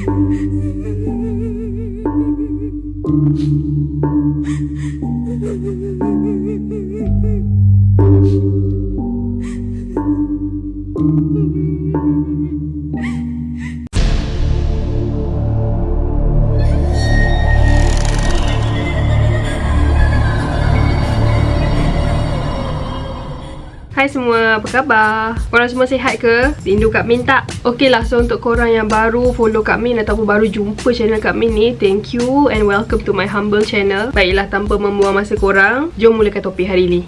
Hai semua, apa khabar? Korang semua sihat ke? Rindu Kak Min tak? Okey lah, so untuk korang yang baru follow Kak Min ataupun baru jumpa channel Kak Min ni, thank you and welcome to my humble channel. Baiklah, tanpa membuang masa korang, jom mulakan topik hari ni.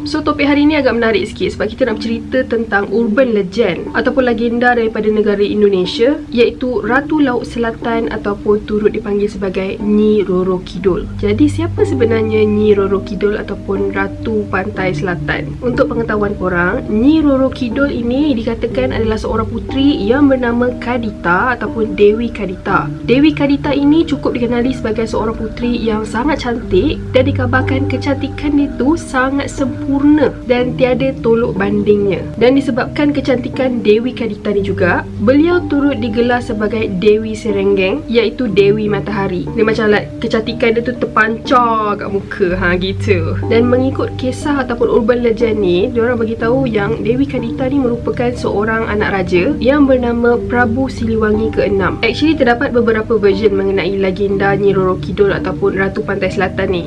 So topik hari ni agak menarik sikit sebab kita nak bercerita tentang urban legend ataupun legenda daripada negara Indonesia, iaitu Ratu Laut Selatan ataupun turut dipanggil sebagai Nyi Roro Kidul. Jadi siapa sebenarnya Nyi Roro Kidul ataupun Ratu Pantai Selatan? Untuk pengetahuan korang, Nyi Roro Kidul ini dikatakan adalah seorang puteri yang bernama Kadita ataupun Dewi Kadita. Dewi Kadita ini cukup dikenali sebagai seorang puteri yang sangat cantik dan dikabarkan kecantikan itu sangat sempurna dan tiada tolok bandingnya. Dan disebabkan kecantikan Dewi Kadita ni juga, beliau turut digelar sebagai Dewi Serenggeng, iaitu Dewi Matahari. Dia macam kecantikan dia tu terpancar kat muka, gitu. Dan mengikut kisah ataupun urban legend ni, diorang bagi tahu yang Dewi Kadita ni merupakan seorang anak raja yang bernama Prabu Siliwangi ke-6. Actually terdapat beberapa version mengenai legenda Nyi Roro Kidul ataupun Ratu Pantai Selatan ni.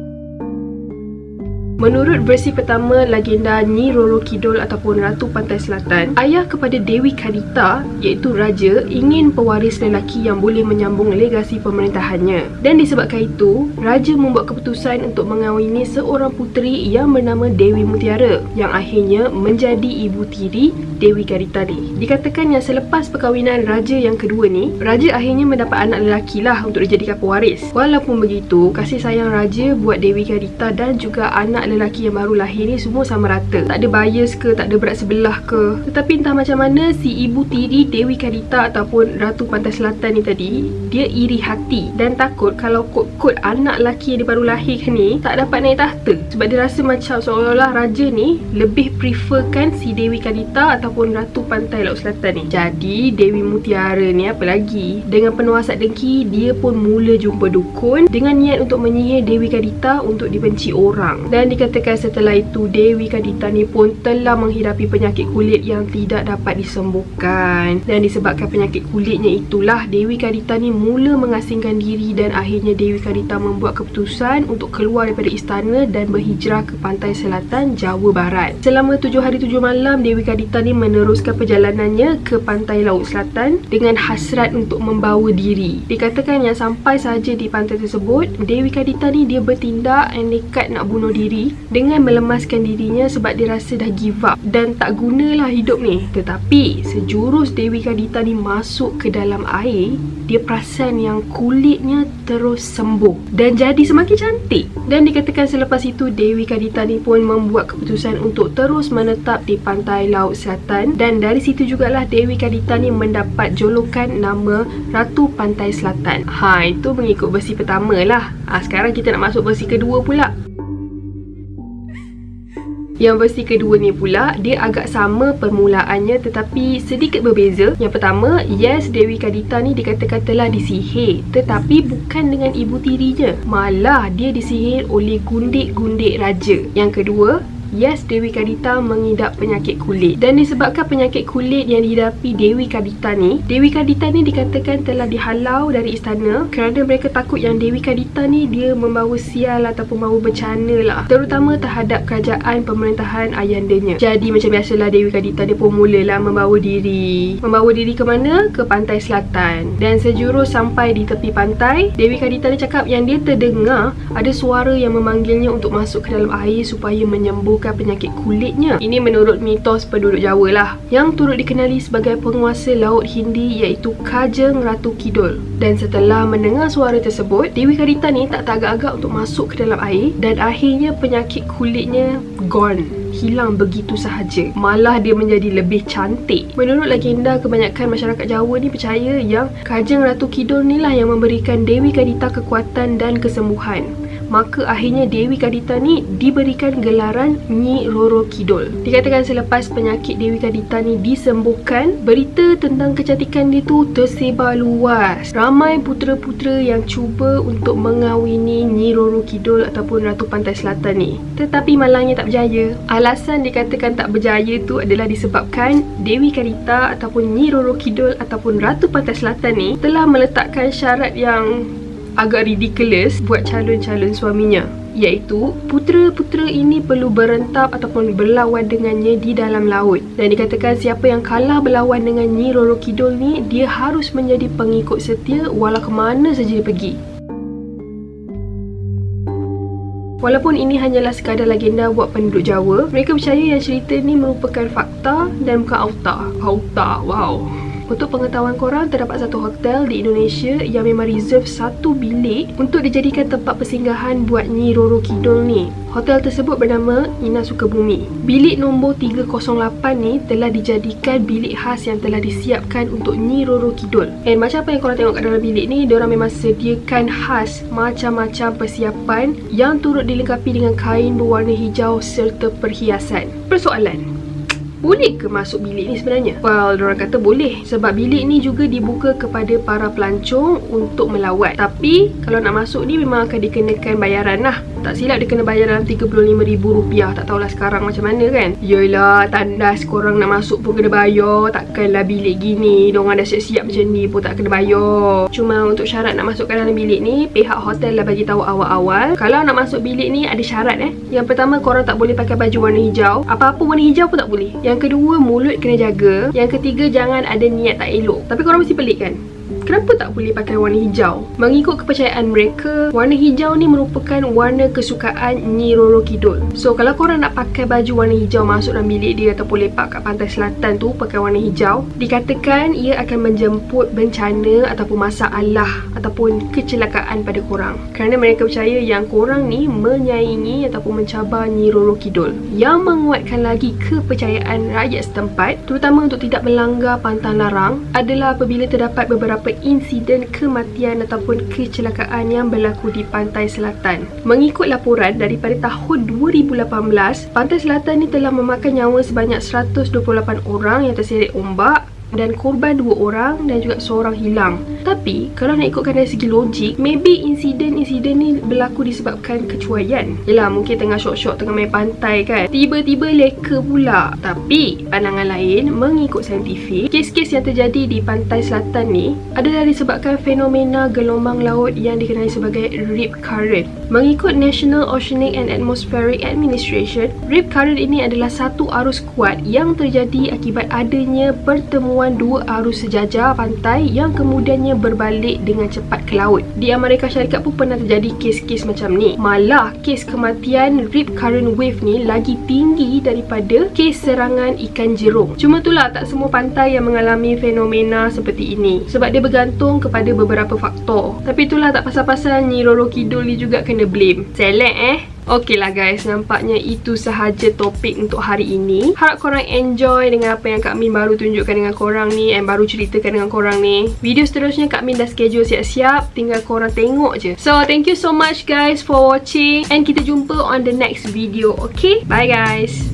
Menurut versi pertama legenda Nyi Roro Kidul ataupun Ratu Pantai Selatan, ayah kepada Dewi Kadita iaitu raja ingin pewaris lelaki yang boleh menyambung legasi pemerintahannya. Dan disebabkan itu, raja membuat keputusan untuk mengahwini seorang puteri yang bernama Dewi Mutiara yang akhirnya menjadi ibu tiri Dewi Kadita ni. Dikatakan yang selepas perkahwinan raja yang kedua ni, raja akhirnya mendapat anak lelaki lah untuk dijadikan pewaris. Walaupun begitu, kasih sayang raja buat Dewi Kadita dan juga anak lelaki yang baru lahir ni semua sama rata. Tak ada bias ke, tak ada berat sebelah ke. Tetapi entah macam mana si ibu tiri Dewi Kadita ataupun Ratu Pantai Selatan ni tadi, dia iri hati dan takut kalau kod-kod anak lelaki yang dia baru lahirkan ni tak dapat naik tahta. Sebab dia rasa macam seolah-olah raja ni lebih preferkan si Dewi Kadita ataupun Ratu Pantai Laut Selatan ni. Jadi Dewi Mutiara ni apa lagi, dengan penuh hasad dengki, dia pun mula jumpa dukun dengan niat untuk menyihir Dewi Kadita untuk dibenci orang. Dan dikatakan setelah itu Dewi Kadita ni pun telah menghidapi penyakit kulit yang tidak dapat disembuhkan. Dan disebabkan penyakit kulitnya itulah Dewi Kadita ni mula mengasingkan diri dan akhirnya Dewi Kadita membuat keputusan untuk keluar daripada istana dan berhijrah ke pantai selatan Jawa Barat. Selama 7 hari 7 malam Dewi Kadita ni meneruskan perjalanannya ke pantai Laut Selatan dengan hasrat untuk membawa diri. Dikatakan yang sampai saja di pantai tersebut, Dewi Kadita ni dia bertindak dan nekat nak bunuh diri dengan melemaskan dirinya sebab dia rasa dah give up dan tak gunalah hidup ni. Tetapi sejurus Dewi Kadita ni masuk ke dalam air, dia perasan yang kulitnya terus sembuh dan jadi semakin cantik. Dan dikatakan selepas itu Dewi Kadita ni pun membuat keputusan untuk terus menetap di pantai Laut Selatan. Dan dari situ jugalah Dewi Kadita ni mendapat julukan nama Ratu Pantai Selatan. Itu mengikut versi pertama lah. Sekarang kita nak masuk versi kedua pula. Yang versi kedua ni pula, dia agak sama permulaannya tetapi sedikit berbeza. Yang pertama, yes, Dewi Kadita ni dikatakan telah disihir, tetapi bukan dengan ibu tirinya. Malah dia disihir oleh gundik-gundik raja. Yang kedua, yes, Dewi Kadita mengidap penyakit kulit. Dan disebabkan penyakit kulit yang dihidapi Dewi Kadita ni dikatakan telah dihalau dari istana kerana mereka takut yang Dewi Kadita ni dia membawa sial ataupun membawa bencana lah, terutama terhadap kerajaan pemerintahan ayandanya. Jadi macam biasalah Dewi Kadita dia pun mulalah membawa diri ke mana? Ke pantai selatan. Dan sejurus sampai di tepi pantai, Dewi Kadita ni cakap yang dia terdengar ada suara yang memanggilnya untuk masuk ke dalam air supaya menyembuhkan penyakit kulitnya. Ini menurut mitos penduduk Jawa lah, yang turut dikenali sebagai penguasa Laut Hindi iaitu Kajeng Ratu Kidul. Dan setelah mendengar suara tersebut, Dewi Kadita ni tak teragak-agak untuk masuk ke dalam air dan akhirnya penyakit kulitnya gone, hilang begitu sahaja. Malah dia menjadi lebih cantik. Menurut legenda, kebanyakan masyarakat Jawa ni percaya yang Kajeng Ratu Kidul ni lah yang memberikan Dewi Kadita kekuatan dan kesembuhan. maka akhirnya Dewi Kadita ni diberikan gelaran Nyi Roro Kidul. Dikatakan selepas penyakit Dewi Kadita ni disembuhkan, berita tentang kecantikan dia tu tersebar luas. Ramai putera-putera yang cuba untuk mengawini Nyi Roro Kidul ataupun Ratu Pantai Selatan ni, tetapi malangnya tak berjaya. Alasan dikatakan tak berjaya tu adalah disebabkan Dewi Kadita ataupun Nyi Roro Kidul ataupun Ratu Pantai Selatan ni telah meletakkan syarat yang agak ridiculous buat calon-calon suaminya, iaitu putera-putera ini perlu berentap ataupun berlawan dengannya di dalam laut. Dan dikatakan siapa yang kalah berlawan dengan Nyi Roro Kidul ni, dia harus menjadi pengikut setia walau ke mana saja dia pergi. Walaupun ini hanyalah sekadar legenda buat penduduk Jawa, mereka percaya yang cerita ni merupakan fakta dan bukan auta. Wow. Untuk pengetahuan korang, terdapat satu hotel di Indonesia yang memang reserve satu bilik untuk dijadikan tempat persinggahan buat Nyi Roro Kidul ni. Hotel tersebut bernama Ina Sukabumi. Bilik nombor 308 ni telah dijadikan bilik khas yang telah disiapkan untuk Nyi Roro Kidul. And macam apa yang korang tengok kat dalam bilik ni, diorang memang sediakan khas macam-macam persiapan yang turut dilengkapi dengan kain berwarna hijau serta perhiasan. Persoalan, boleh ke masuk bilik ni sebenarnya? Well, diorang kata boleh, sebab bilik ni juga dibuka kepada para pelancong untuk melawat. Tapi kalau nak masuk ni memang akan dikenakan bayaran lah. Tak silap dia kena bayar dalam RM35,000. Tak tahulah sekarang macam mana kan. Yelah, tandas korang nak masuk pun kena bayar. Takkanlah bilik gini diorang dah siap-siap macam ni pun tak kena bayar. Cuma untuk syarat nak masukkan dalam bilik ni, pihak hotel dah bagi tahu awal-awal, kalau nak masuk bilik ni ada syarat Yang pertama, korang tak boleh pakai baju warna hijau. Apa-apa warna hijau pun tak boleh. Yang kedua, mulut kena jaga. Yang ketiga, jangan ada niat tak elok. Tapi korang mesti pelik kan? Kenapa tak boleh pakai warna hijau? Mengikut kepercayaan mereka, warna hijau ni merupakan warna kesukaan Nyi Roro Kidul. So kalau korang nak pakai baju warna hijau masuk dalam bilik dia ataupun lepak kat pantai selatan tu pakai warna hijau, dikatakan ia akan menjemput bencana ataupun masalah ataupun kecelakaan pada korang. Kerana mereka percaya yang korang ni menyaingi ataupun mencabar Nyi Roro Kidul. Yang menguatkan lagi kepercayaan rakyat setempat, terutama untuk tidak melanggar pantang larang, adalah apabila terdapat beberapa insiden kematian ataupun kecelakaan yang berlaku di pantai selatan. Mengikut laporan daripada tahun 2018, pantai selatan ni telah memakan nyawa sebanyak 128 orang yang terseret ombak dan korban 2 orang dan juga seorang hilang. Tapi kalau nak ikutkan dari segi logik, maybe insiden-insiden ni berlaku disebabkan kecuaian. Yelah, mungkin tengah syok-syok tengah main pantai kan, tiba-tiba leka pula. Tapi pandangan lain, mengikut saintifik, kes-kes yang terjadi di pantai selatan ni adalah disebabkan fenomena gelombang laut yang dikenali sebagai rip current. Mengikut National Oceanic and Atmospheric Administration, rip current ini adalah satu arus kuat yang terjadi akibat adanya pertemuan dua arus sejajar pantai yang kemudiannya berbalik dengan cepat ke laut. Di Amerika Syarikat pun pernah terjadi kes-kes macam ni. Malah kes kematian rip current wave ni lagi tinggi daripada kes serangan ikan jerung. Cuma itulah, tak semua pantai yang mengalami fenomena seperti ini, sebab dia bergantung kepada beberapa faktor. Tapi itulah, tak pasal-pasal Nyi Roro Kidul ni juga kena blame. Selek Okey lah guys, nampaknya itu sahaja topik untuk hari ini. Harap korang enjoy dengan apa yang Kak Min baru tunjukkan dengan korang ni, and baru ceritakan dengan korang ni. Video seterusnya Kak Min dah schedule siap-siap, tinggal korang tengok je. So thank you so much guys for watching, and kita jumpa on the next video. Okay, bye guys.